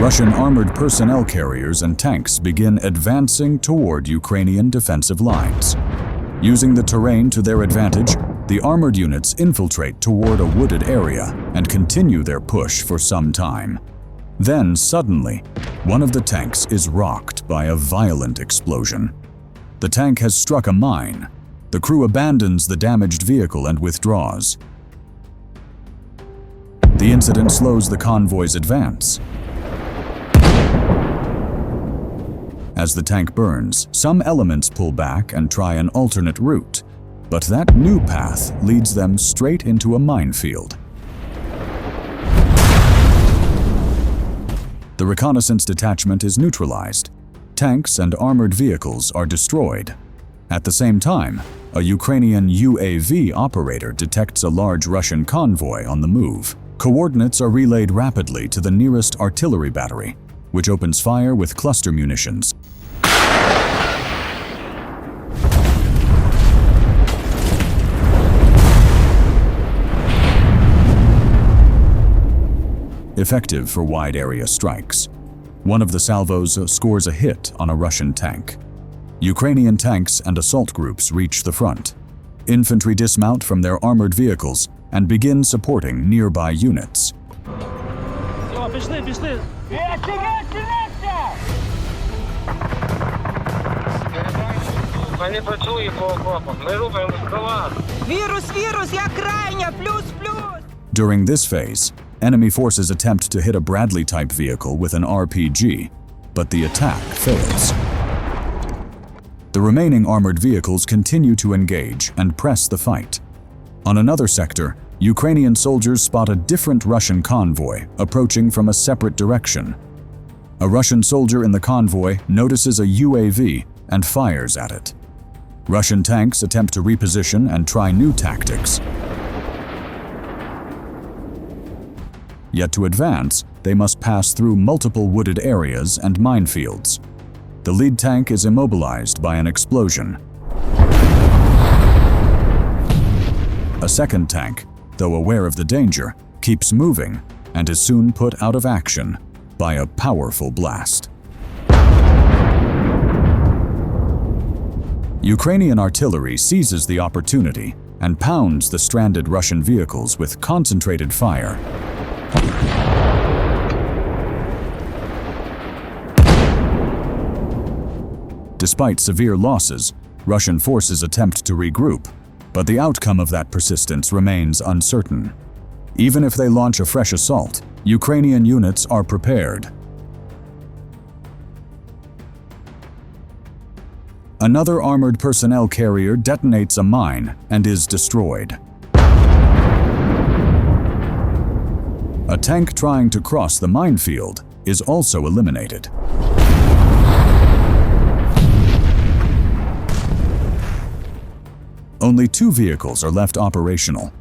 Russian armored personnel carriers and tanks begin advancing toward Ukrainian defensive lines. Using the terrain to their advantage, the armored units infiltrate toward a wooded area and continue their push for some time. Then, suddenly, one of the tanks is rocked by a violent explosion. The tank has struck a mine. The crew abandons the damaged vehicle and withdraws. The incident slows the convoy's advance. As the tank burns, some elements pull back and try an alternate route, but that new path leads them straight into a minefield. The reconnaissance detachment is neutralized. Tanks and armored vehicles are destroyed. At the same time, a Ukrainian UAV operator detects a large Russian convoy on the move. Coordinates are relayed rapidly to the nearest artillery battery, which opens fire with cluster munitions. Effective for wide-area strikes. One of the salvos scores a hit on a Russian tank. Ukrainian tanks and assault groups reach the front. Infantry dismount from their armored vehicles and begin supporting nearby units. During this phase, enemy forces attempt to hit a Bradley-type vehicle with an RPG, but the attack fails. The remaining armored vehicles continue to engage and press the fight. On another sector, Ukrainian soldiers spot a different Russian convoy approaching from a separate direction. A Russian soldier in the convoy notices a UAV and fires at it. Russian tanks attempt to reposition and try new tactics. Yet to advance, they must pass through multiple wooded areas and minefields. The lead tank is immobilized by an explosion. A second tank, though aware of the danger, keeps moving and is soon put out of action by a powerful blast. Ukrainian artillery seizes the opportunity and pounds the stranded Russian vehicles with concentrated fire. Despite severe losses, Russian forces attempt to regroup, but the outcome of that persistence remains uncertain. Even if they launch a fresh assault, Ukrainian units are prepared. Another armored personnel carrier detonates a mine and is destroyed. A tank trying to cross the minefield is also eliminated. Only 2 vehicles are left operational.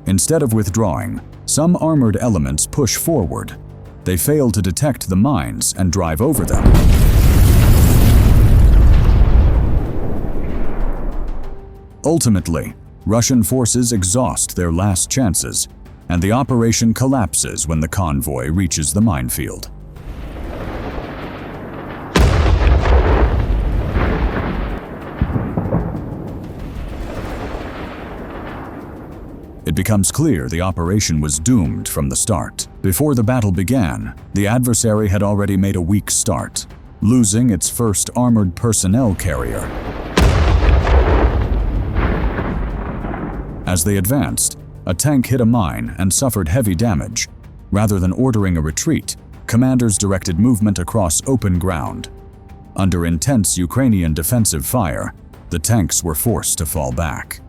Instead of withdrawing, some armored elements push forward. They fail to detect the mines and drive over them. Ultimately, Russian forces exhaust their last chances, and the operation collapses when the convoy reaches the minefield. It becomes clear the operation was doomed from the start. Before the battle began, the adversary had already made a weak start, losing its first armored personnel carrier. As they advanced, a tank hit a mine and suffered heavy damage. Rather than ordering a retreat, commanders directed movement across open ground. Under intense Ukrainian defensive fire, the tanks were forced to fall back.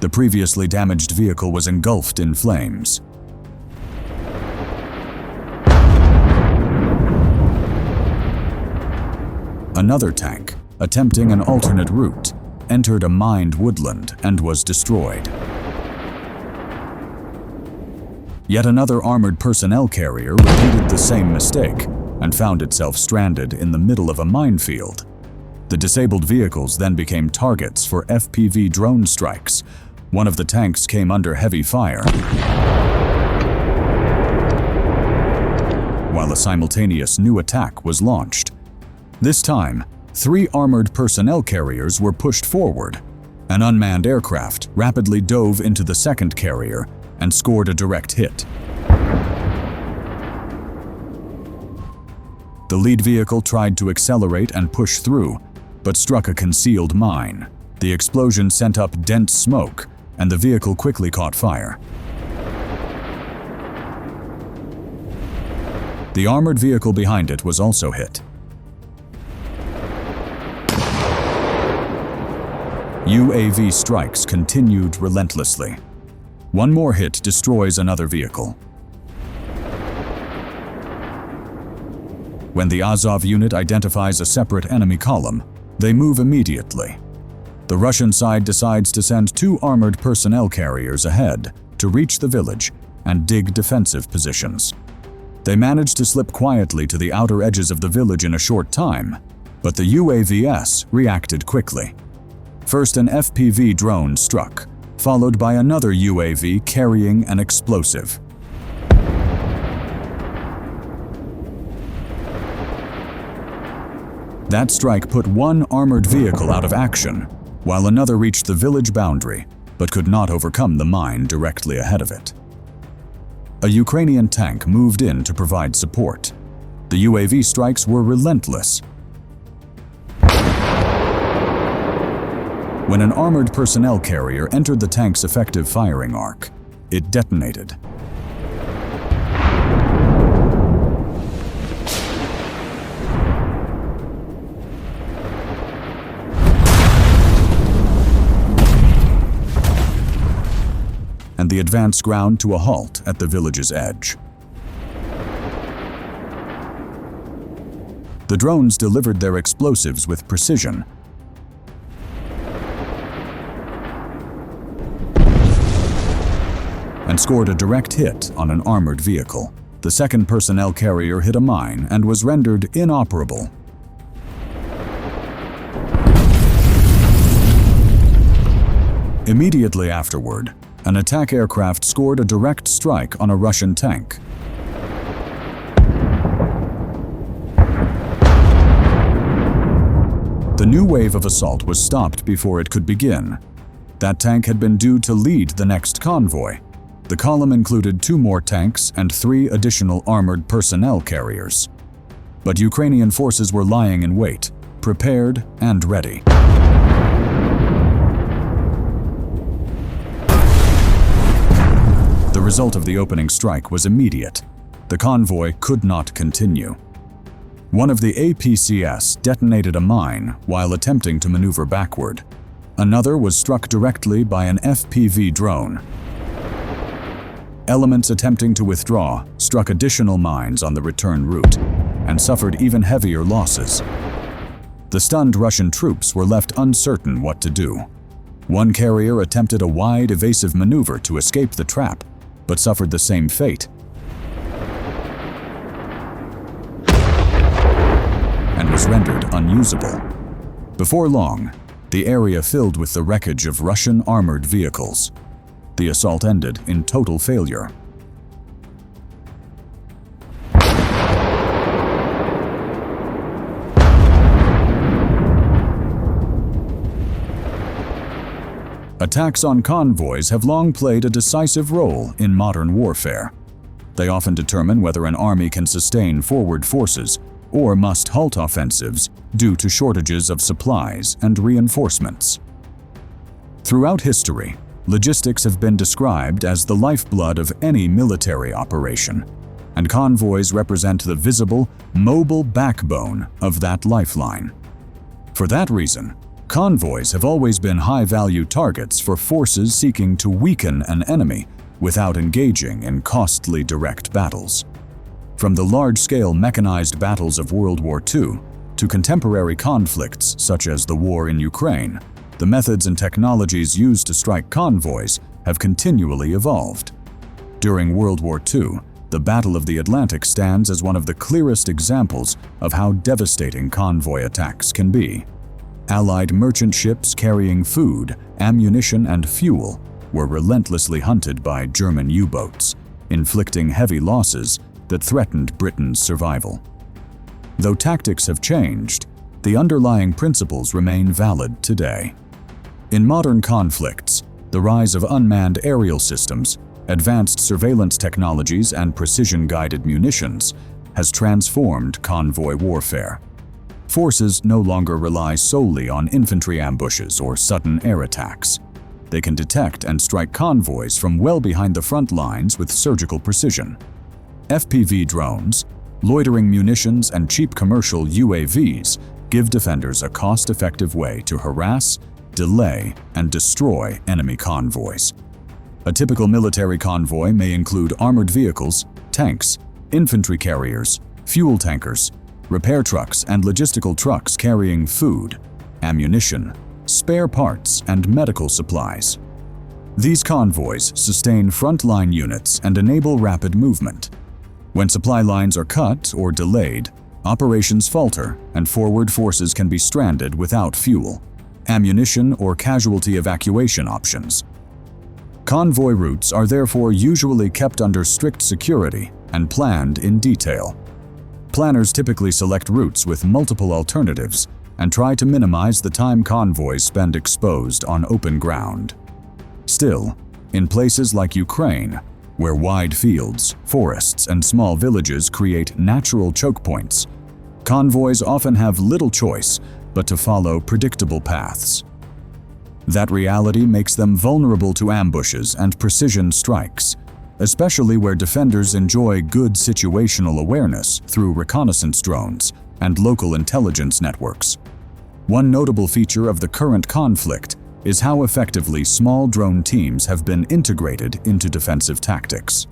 The previously damaged vehicle was engulfed in flames. Another tank, attempting an alternate route, entered a mined woodland and was destroyed. Yet another armored personnel carrier repeated the same mistake and found itself stranded in the middle of a minefield. The disabled vehicles then became targets for FPV drone strikes. One of the tanks came under heavy fire, while a simultaneous new attack was launched. This time, 3 armored personnel carriers were pushed forward. An unmanned aircraft rapidly dove into the second carrier and scored a direct hit. The lead vehicle tried to accelerate and push through, but struck a concealed mine. The explosion sent up dense smoke, and the vehicle quickly caught fire. The armored vehicle behind it was also hit. UAV strikes continued relentlessly. One more hit destroys another vehicle. When the Azov unit identifies a separate enemy column, they move immediately. The Russian side decides to send 2 armored personnel carriers ahead to reach the village and dig defensive positions. They manage to slip quietly to the outer edges of the village in a short time, but the UAVs reacted quickly. First, an FPV drone struck, followed by another UAV carrying an explosive. That strike put one armored vehicle out of action, while another reached the village boundary, but could not overcome the mine directly ahead of it. A Ukrainian tank moved in to provide support. The UAV strikes were relentless. When an armored personnel carrier entered the tank's effective firing arc, it detonated. And the advance ground to a halt at the village's edge. The drones delivered their explosives with precision, and scored a direct hit on an armored vehicle. The second personnel carrier hit a mine and was rendered inoperable. Immediately afterward, an attack aircraft scored a direct strike on a Russian tank. The new wave of assault was stopped before it could begin. That tank had been due to lead the next convoy. The column included 2 more tanks and 3 additional armored personnel carriers. But Ukrainian forces were lying in wait, prepared and ready. The result of the opening strike was immediate. The convoy could not continue. One of the APCs detonated a mine while attempting to maneuver backward. Another was struck directly by an FPV drone. Elements attempting to withdraw struck additional mines on the return route and suffered even heavier losses. The stunned Russian troops were left uncertain what to do. One carrier attempted a wide, evasive maneuver to escape the trap, but suffered the same fate, and was rendered unusable. Before long, the area filled with the wreckage of Russian armored vehicles. The assault ended in total failure. Attacks on convoys have long played a decisive role in modern warfare. They often determine whether an army can sustain forward forces or must halt offensives due to shortages of supplies and reinforcements. Throughout history, logistics have been described as the lifeblood of any military operation, and convoys represent the visible, mobile backbone of that lifeline. For that reason, convoys have always been high-value targets for forces seeking to weaken an enemy without engaging in costly direct battles. From the large-scale mechanized battles of World War II to contemporary conflicts such as the war in Ukraine, the methods and technologies used to strike convoys have continually evolved. During World War II, the Battle of the Atlantic stands as one of the clearest examples of how devastating convoy attacks can be. Allied merchant ships carrying food, ammunition, and fuel were relentlessly hunted by German U-boats, inflicting heavy losses that threatened Britain's survival. Though tactics have changed, the underlying principles remain valid today. In modern conflicts, the rise of unmanned aerial systems, advanced surveillance technologies, and precision-guided munitions has transformed convoy warfare. Forces no longer rely solely on infantry ambushes or sudden air attacks. They can detect and strike convoys from well behind the front lines with surgical precision. FPV drones, loitering munitions, and cheap commercial UAVs give defenders a cost-effective way to harass, delay, and destroy enemy convoys. A typical military convoy may include armored vehicles, tanks, infantry carriers, fuel tankers, repair trucks, and logistical trucks carrying food, ammunition, spare parts, and medical supplies. These convoys sustain frontline units and enable rapid movement. When supply lines are cut or delayed, operations falter and forward forces can be stranded without fuel, ammunition, or casualty evacuation options. Convoy routes are therefore usually kept under strict security and planned in detail. Planners typically select routes with multiple alternatives and try to minimize the time convoys spend exposed on open ground. Still, in places like Ukraine, where wide fields, forests, and small villages create natural choke points, convoys often have little choice but to follow predictable paths. That reality makes them vulnerable to ambushes and precision strikes, especially where defenders enjoy good situational awareness through reconnaissance drones and local intelligence networks. One notable feature of the current conflict is how effectively small drone teams have been integrated into defensive tactics.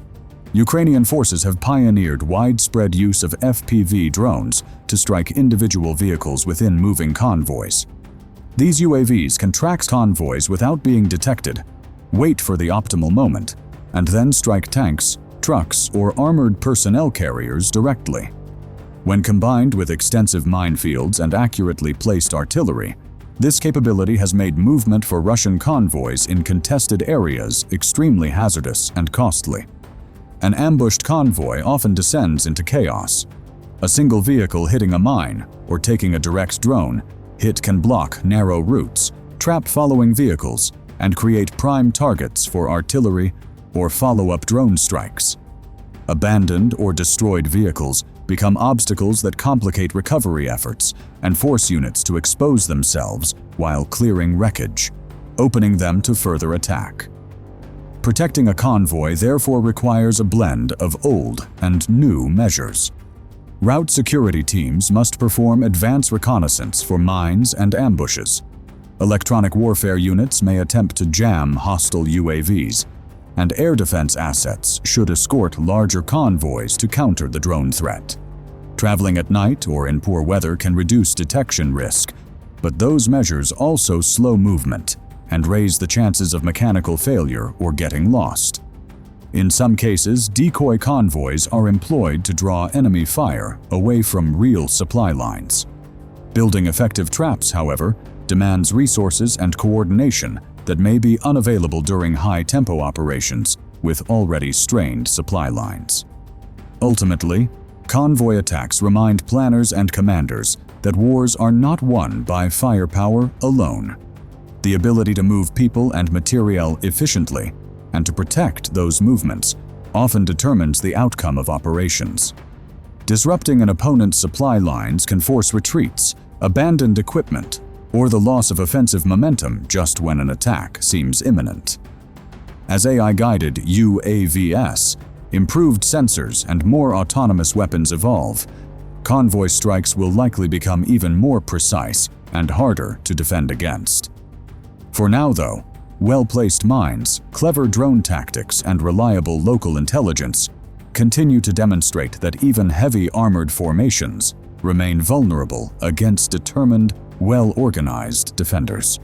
Ukrainian forces have pioneered widespread use of FPV drones to strike individual vehicles within moving convoys. These UAVs can track convoys without being detected, wait for the optimal moment, and then strike tanks, trucks, or armored personnel carriers directly. When combined with extensive minefields and accurately placed artillery, this capability has made movement for Russian convoys in contested areas extremely hazardous and costly. An ambushed convoy often descends into chaos. A single vehicle hitting a mine or taking a direct drone hit can block narrow routes, trap following vehicles, and create prime targets for artillery or follow-up drone strikes. Abandoned or destroyed vehicles become obstacles that complicate recovery efforts and force units to expose themselves while clearing wreckage, opening them to further attack. Protecting a convoy therefore requires a blend of old and new measures. Route security teams must perform advanced reconnaissance for mines and ambushes. Electronic warfare units may attempt to jam hostile UAVs, and air defense assets should escort larger convoys to counter the drone threat. Traveling at night or in poor weather can reduce detection risk, but those measures also slow movement and raise the chances of mechanical failure or getting lost. In some cases, decoy convoys are employed to draw enemy fire away from real supply lines. Building effective traps, however, demands resources and coordination that may be unavailable during high-tempo operations with already strained supply lines. Ultimately, convoy attacks remind planners and commanders that wars are not won by firepower alone. The ability to move people and materiel efficiently and to protect those movements often determines the outcome of operations. Disrupting an opponent's supply lines can force retreats, abandoned equipment, or the loss of offensive momentum just when an attack seems imminent. As AI-guided UAVs, improved sensors, and more autonomous weapons evolve, convoy strikes will likely become even more precise and harder to defend against. For now, though, well-placed mines, clever drone tactics, and reliable local intelligence continue to demonstrate that even heavy armored formations remain vulnerable against determined, well-organized defenders.